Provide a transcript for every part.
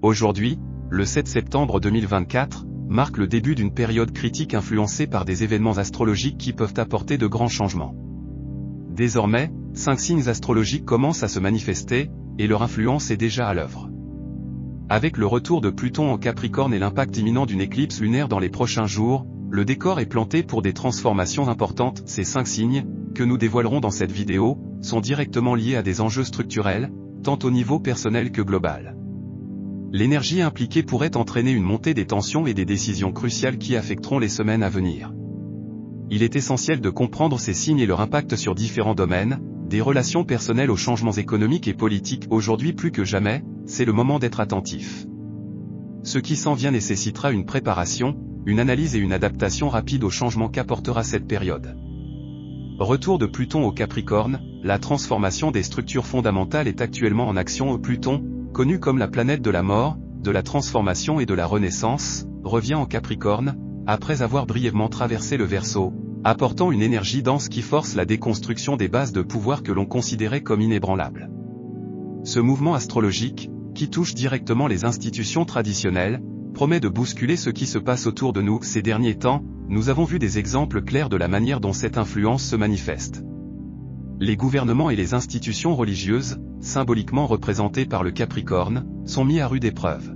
Aujourd'hui, le 7 septembre 2024, marque le début d'une période critique influencée par des événements astrologiques qui peuvent apporter de grands changements. Désormais, 5 signes astrologiques commencent à se manifester, et leur influence est déjà à l'œuvre. Avec le retour de Pluton en Capricorne et l'impact imminent d'une éclipse lunaire dans les prochains jours, le décor est planté pour des transformations importantes. Ces 5 signes, que nous dévoilerons dans cette vidéo, sont directement liés à des enjeux structurels, tant au niveau personnel que global. L'énergie impliquée pourrait entraîner une montée des tensions et des décisions cruciales qui affecteront les semaines à venir. Il est essentiel de comprendre ces signes et leur impact sur différents domaines, des relations personnelles aux changements économiques et politiques. Aujourd'hui plus que jamais, c'est le moment d'être attentif. Ce qui s'en vient nécessitera une préparation, une analyse et une adaptation rapide aux changements qu'apportera cette période. Retour de Pluton au Capricorne, la transformation des structures fondamentales est actuellement en action. Pluton, connu comme la planète de la mort, de la transformation et de la renaissance, revient en Capricorne, après avoir brièvement traversé le Verseau, apportant une énergie dense qui force la déconstruction des bases de pouvoir que l'on considérait comme inébranlables. Ce mouvement astrologique, qui touche directement les institutions traditionnelles, promet de bousculer ce qui se passe autour de nous. Ces derniers temps, nous avons vu des exemples clairs de la manière dont cette influence se manifeste. Les gouvernements et les institutions religieuses, symboliquement représentées par le Capricorne, sont mis à rude épreuve.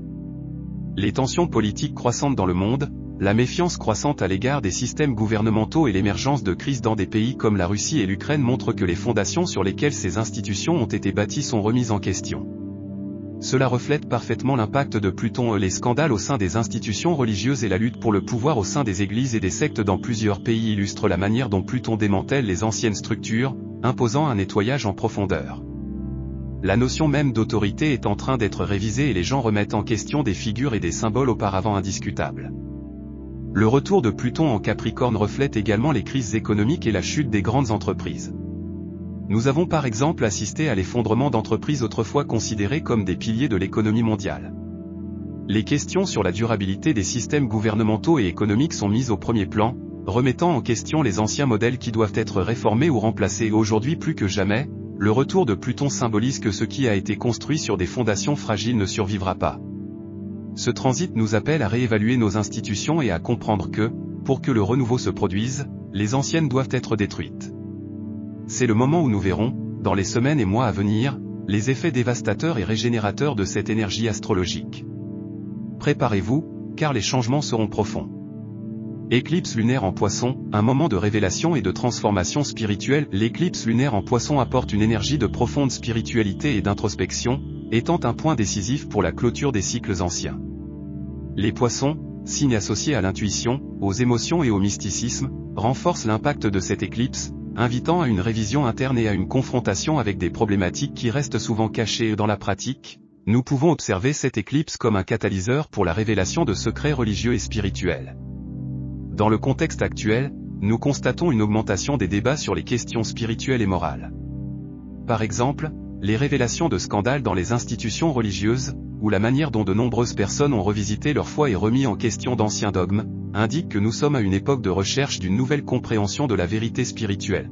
Les tensions politiques croissantes dans le monde, la méfiance croissante à l'égard des systèmes gouvernementaux et l'émergence de crises dans des pays comme la Russie et l'Ukraine montrent que les fondations sur lesquelles ces institutions ont été bâties sont remises en question. Cela reflète parfaitement l'impact de Pluton. Les scandales au sein des institutions religieuses et la lutte pour le pouvoir au sein des églises et des sectes dans plusieurs pays illustrent la manière dont Pluton démantèle les anciennes structures, imposant un nettoyage en profondeur. La notion même d'autorité est en train d'être révisée et les gens remettent en question des figures et des symboles auparavant indiscutables. Le retour de Pluton en Capricorne reflète également les crises économiques et la chute des grandes entreprises. Nous avons par exemple assisté à l'effondrement d'entreprises autrefois considérées comme des piliers de l'économie mondiale. Les questions sur la durabilité des systèmes gouvernementaux et économiques sont mises au premier plan, remettant en question les anciens modèles qui doivent être réformés ou remplacés. Aujourd'hui plus que jamais, le retour de Pluton symbolise que ce qui a été construit sur des fondations fragiles ne survivra pas. Ce transit nous appelle à réévaluer nos institutions et à comprendre que, pour que le renouveau se produise, les anciennes doivent être détruites. C'est le moment où nous verrons, dans les semaines et mois à venir, les effets dévastateurs et régénérateurs de cette énergie astrologique. Préparez-vous, car les changements seront profonds. Éclipse lunaire en Poisson, un moment de révélation et de transformation spirituelle. L'éclipse lunaire en Poisson apporte une énergie de profonde spiritualité et d'introspection, étant un point décisif pour la clôture des cycles anciens. Les Poissons, signes associés à l'intuition, aux émotions et au mysticisme, renforcent l'impact de cette éclipse, invitant à une révision interne et à une confrontation avec des problématiques qui restent souvent cachées. Dans la pratique, nous pouvons observer cette éclipse comme un catalyseur pour la révélation de secrets religieux et spirituels. Dans le contexte actuel, nous constatons une augmentation des débats sur les questions spirituelles et morales. Par exemple, les révélations de scandales dans les institutions religieuses, ou la manière dont de nombreuses personnes ont revisité leur foi et remis en question d'anciens dogmes, indiquent que nous sommes à une époque de recherche d'une nouvelle compréhension de la vérité spirituelle.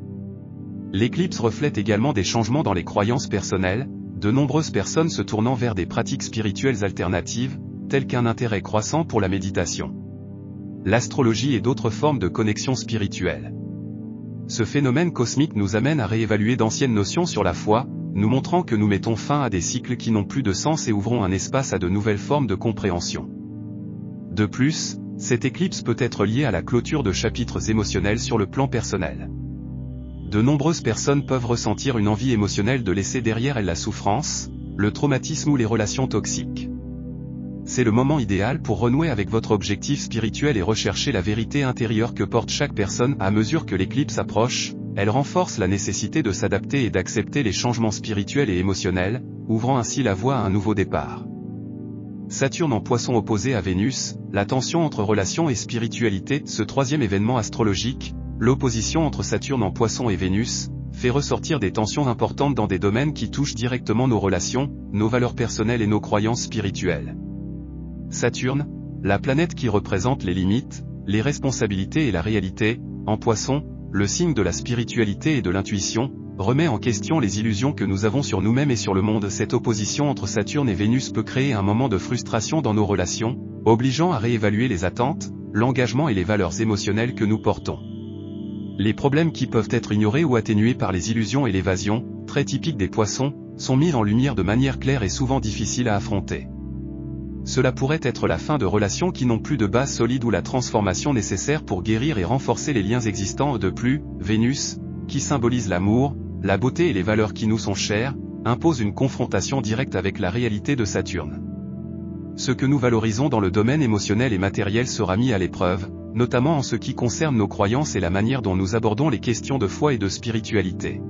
L'éclipse reflète également des changements dans les croyances personnelles, de nombreuses personnes se tournant vers des pratiques spirituelles alternatives, telles qu'un intérêt croissant pour la méditation, l'astrologie et d'autres formes de connexion spirituelle. Ce phénomène cosmique nous amène à réévaluer d'anciennes notions sur la foi, nous montrant que nous mettons fin à des cycles qui n'ont plus de sens et ouvrons un espace à de nouvelles formes de compréhension. De plus, cette éclipse peut être liée à la clôture de chapitres émotionnels sur le plan personnel. De nombreuses personnes peuvent ressentir une envie émotionnelle de laisser derrière elles la souffrance, le traumatisme ou les relations toxiques. C'est le moment idéal pour renouer avec votre objectif spirituel et rechercher la vérité intérieure que porte chaque personne. À mesure que l'éclipse approche, elle renforce la nécessité de s'adapter et d'accepter les changements spirituels et émotionnels, ouvrant ainsi la voie à un nouveau départ. Saturne en Poisson opposé à Vénus, la tension entre relations et spiritualité. Ce troisième événement astrologique, l'opposition entre Saturne en Poisson et Vénus, fait ressortir des tensions importantes dans des domaines qui touchent directement nos relations, nos valeurs personnelles et nos croyances spirituelles. Saturne, la planète qui représente les limites, les responsabilités et la réalité, en Poisson, le signe de la spiritualité et de l'intuition, remet en question les illusions que nous avons sur nous-mêmes et sur le monde. Cette opposition entre Saturne et Vénus peut créer un moment de frustration dans nos relations, obligeant à réévaluer les attentes, l'engagement et les valeurs émotionnelles que nous portons. Les problèmes qui peuvent être ignorés ou atténués par les illusions et l'évasion, très typiques des Poissons, sont mis en lumière de manière claire et souvent difficiles à affronter. Cela pourrait être la fin de relations qui n'ont plus de base solide ou la transformation nécessaire pour guérir et renforcer les liens existants. De plus, Vénus, qui symbolise l'amour, la beauté et les valeurs qui nous sont chères, impose une confrontation directe avec la réalité de Saturne. Ce que nous valorisons dans le domaine émotionnel et matériel sera mis à l'épreuve, notamment en ce qui concerne nos croyances et la manière dont nous abordons les questions de foi et de spiritualité.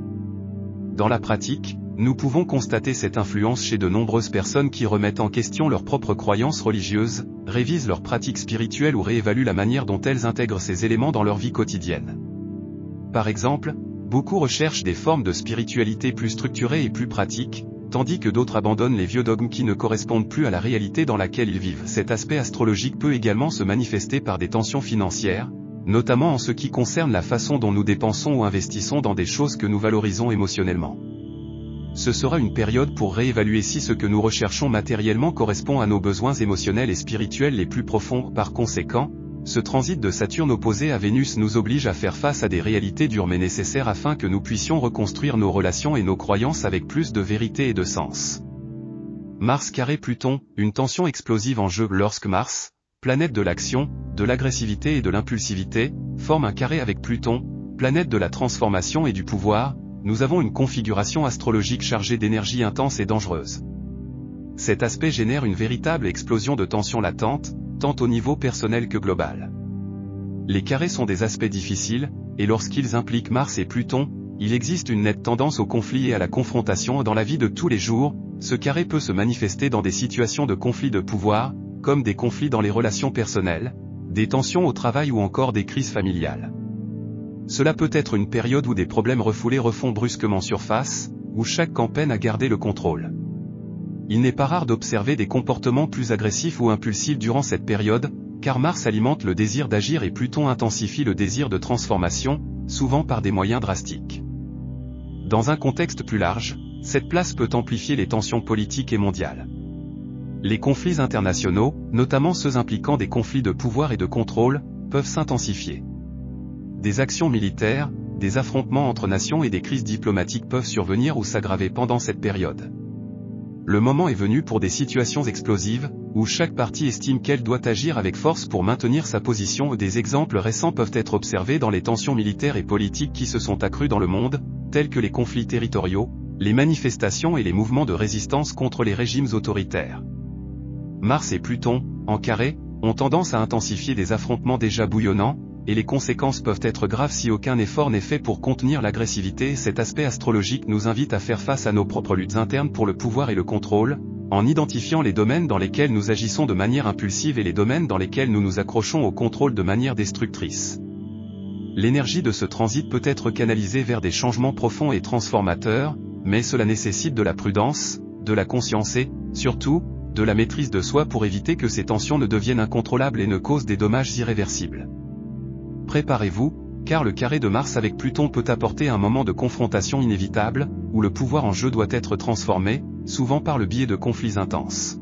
Dans la pratique, nous pouvons constater cette influence chez de nombreuses personnes qui remettent en question leurs propres croyances religieuses, révisent leurs pratiques spirituelles ou réévaluent la manière dont elles intègrent ces éléments dans leur vie quotidienne. Par exemple, beaucoup recherchent des formes de spiritualité plus structurées et plus pratiques, tandis que d'autres abandonnent les vieux dogmes qui ne correspondent plus à la réalité dans laquelle ils vivent. Cet aspect astrologique peut également se manifester par des tensions financières, notamment en ce qui concerne la façon dont nous dépensons ou investissons dans des choses que nous valorisons émotionnellement. Ce sera une période pour réévaluer si ce que nous recherchons matériellement correspond à nos besoins émotionnels et spirituels les plus profonds. Par conséquent, ce transit de Saturne opposé à Vénus nous oblige à faire face à des réalités dures mais nécessaires afin que nous puissions reconstruire nos relations et nos croyances avec plus de vérité et de sens. Mars carré Pluton, une tension explosive en jeu lorsque Mars, planète de l'action, de l'agressivité et de l'impulsivité, forme un carré avec Pluton, planète de la transformation et du pouvoir. Nous avons une configuration astrologique chargée d'énergie intense et dangereuse. Cet aspect génère une véritable explosion de tensions latentes, tant au niveau personnel que global. Les carrés sont des aspects difficiles, et lorsqu'ils impliquent Mars et Pluton, il existe une nette tendance au conflit et à la confrontation dans la vie de tous les jours. Ce carré peut se manifester dans des situations de conflit de pouvoir, comme des conflits dans les relations personnelles, des tensions au travail ou encore des crises familiales. Cela peut être une période où des problèmes refoulés refont brusquement surface, où chaque camp peine à garder le contrôle. Il n'est pas rare d'observer des comportements plus agressifs ou impulsifs durant cette période, car Mars alimente le désir d'agir et Pluton intensifie le désir de transformation, souvent par des moyens drastiques. Dans un contexte plus large, cette place peut amplifier les tensions politiques et mondiales. Les conflits internationaux, notamment ceux impliquant des conflits de pouvoir et de contrôle, peuvent s'intensifier. Des actions militaires, des affrontements entre nations et des crises diplomatiques peuvent survenir ou s'aggraver pendant cette période. Le moment est venu pour des situations explosives, où chaque partie estime qu'elle doit agir avec force pour maintenir sa position. Des exemples récents peuvent être observés dans les tensions militaires et politiques qui se sont accrues dans le monde, tels que les conflits territoriaux, les manifestations et les mouvements de résistance contre les régimes autoritaires. Mars et Pluton, en carré, ont tendance à intensifier des affrontements déjà bouillonnants, et les conséquences peuvent être graves si aucun effort n'est fait pour contenir l'agressivité. Cet aspect astrologique nous invite à faire face à nos propres luttes internes pour le pouvoir et le contrôle, en identifiant les domaines dans lesquels nous agissons de manière impulsive et les domaines dans lesquels nous nous accrochons au contrôle de manière destructrice. L'énergie de ce transit peut être canalisée vers des changements profonds et transformateurs, mais cela nécessite de la prudence, de la conscience et, surtout, de la maîtrise de soi pour éviter que ces tensions ne deviennent incontrôlables et ne causent des dommages irréversibles. Préparez-vous, car le carré de Mars avec Pluton peut apporter un moment de confrontation inévitable, où le pouvoir en jeu doit être transformé, souvent par le biais de conflits intenses.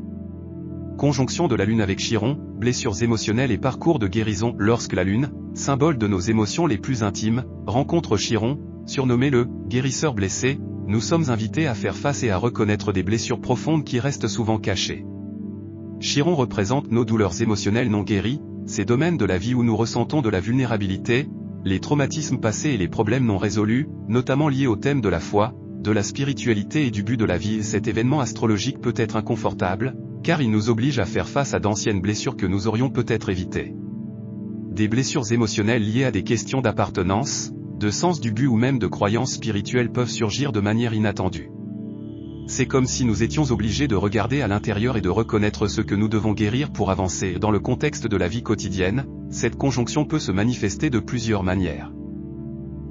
Conjonction de la Lune avec Chiron, blessures émotionnelles et parcours de guérison. Lorsque la Lune, symbole de nos émotions les plus intimes, rencontre Chiron, surnommé le « guérisseur blessé », nous sommes invités à faire face et à reconnaître des blessures profondes qui restent souvent cachées. Chiron représente nos douleurs émotionnelles non guéries, ces domaines de la vie où nous ressentons de la vulnérabilité, les traumatismes passés et les problèmes non résolus, notamment liés au thème de la foi, de la spiritualité et du but de la vie. Cet événement astrologique peut être inconfortable, car il nous oblige à faire face à d'anciennes blessures que nous aurions peut-être évitées. Des blessures émotionnelles liées à des questions d'appartenance, de sens du but ou même de croyances spirituelles peuvent surgir de manière inattendue. C'est comme si nous étions obligés de regarder à l'intérieur et de reconnaître ce que nous devons guérir pour avancer. Dans le contexte de la vie quotidienne, cette conjonction peut se manifester de plusieurs manières.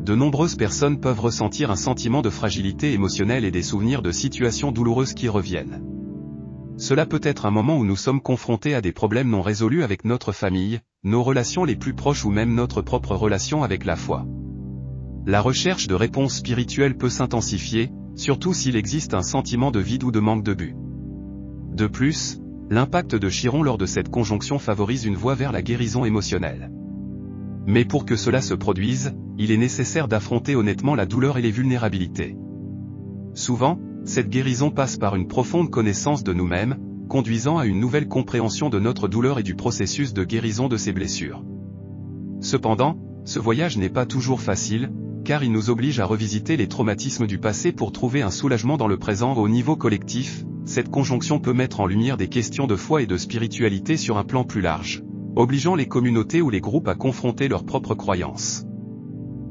De nombreuses personnes peuvent ressentir un sentiment de fragilité émotionnelle et des souvenirs de situations douloureuses qui reviennent. Cela peut être un moment où nous sommes confrontés à des problèmes non résolus avec notre famille, nos relations les plus proches ou même notre propre relation avec la foi. La recherche de réponses spirituelles peut s'intensifier, surtout s'il existe un sentiment de vide ou de manque de but. De plus, l'impact de Chiron lors de cette conjonction favorise une voie vers la guérison émotionnelle. Mais pour que cela se produise, il est nécessaire d'affronter honnêtement la douleur et les vulnérabilités. Souvent, cette guérison passe par une profonde connaissance de nous-mêmes, conduisant à une nouvelle compréhension de notre douleur et du processus de guérison de ces blessures. Cependant, ce voyage n'est pas toujours facile, car il nous oblige à revisiter les traumatismes du passé pour trouver un soulagement dans le présent. Au niveau collectif, cette conjonction peut mettre en lumière des questions de foi et de spiritualité sur un plan plus large, obligeant les communautés ou les groupes à confronter leurs propres croyances.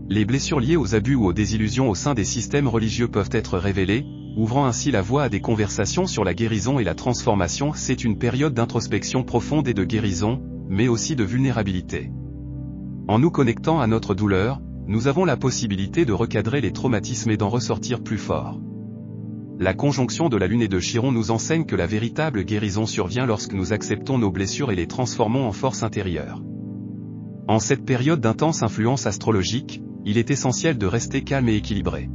Les blessures liées aux abus ou aux désillusions au sein des systèmes religieux peuvent être révélées, ouvrant ainsi la voie à des conversations sur la guérison et la transformation. C'est une période d'introspection profonde et de guérison, mais aussi de vulnérabilité. En nous connectant à notre douleur, nous avons la possibilité de recadrer les traumatismes et d'en ressortir plus forts. La conjonction de la Lune et de Chiron nous enseigne que la véritable guérison survient lorsque nous acceptons nos blessures et les transformons en force intérieure. En cette période d'intense influence astrologique, il est essentiel de rester calme et équilibré.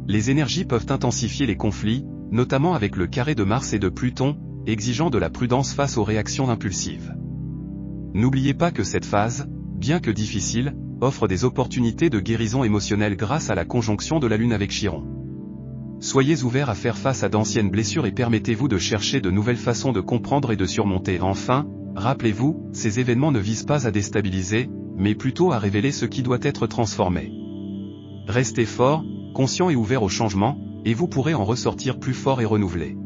Les énergies peuvent intensifier les conflits, notamment avec le carré de Mars et de Pluton, exigeant de la prudence face aux réactions impulsives. N'oubliez pas que cette phase, bien que difficile, offre des opportunités de guérison émotionnelle grâce à la conjonction de la Lune avec Chiron. Soyez ouverts à faire face à d'anciennes blessures et permettez-vous de chercher de nouvelles façons de comprendre et de surmonter. Enfin, rappelez-vous, ces événements ne visent pas à déstabiliser, mais plutôt à révéler ce qui doit être transformé. Restez fort, conscient et ouvert au changement, et vous pourrez en ressortir plus fort et renouvelé.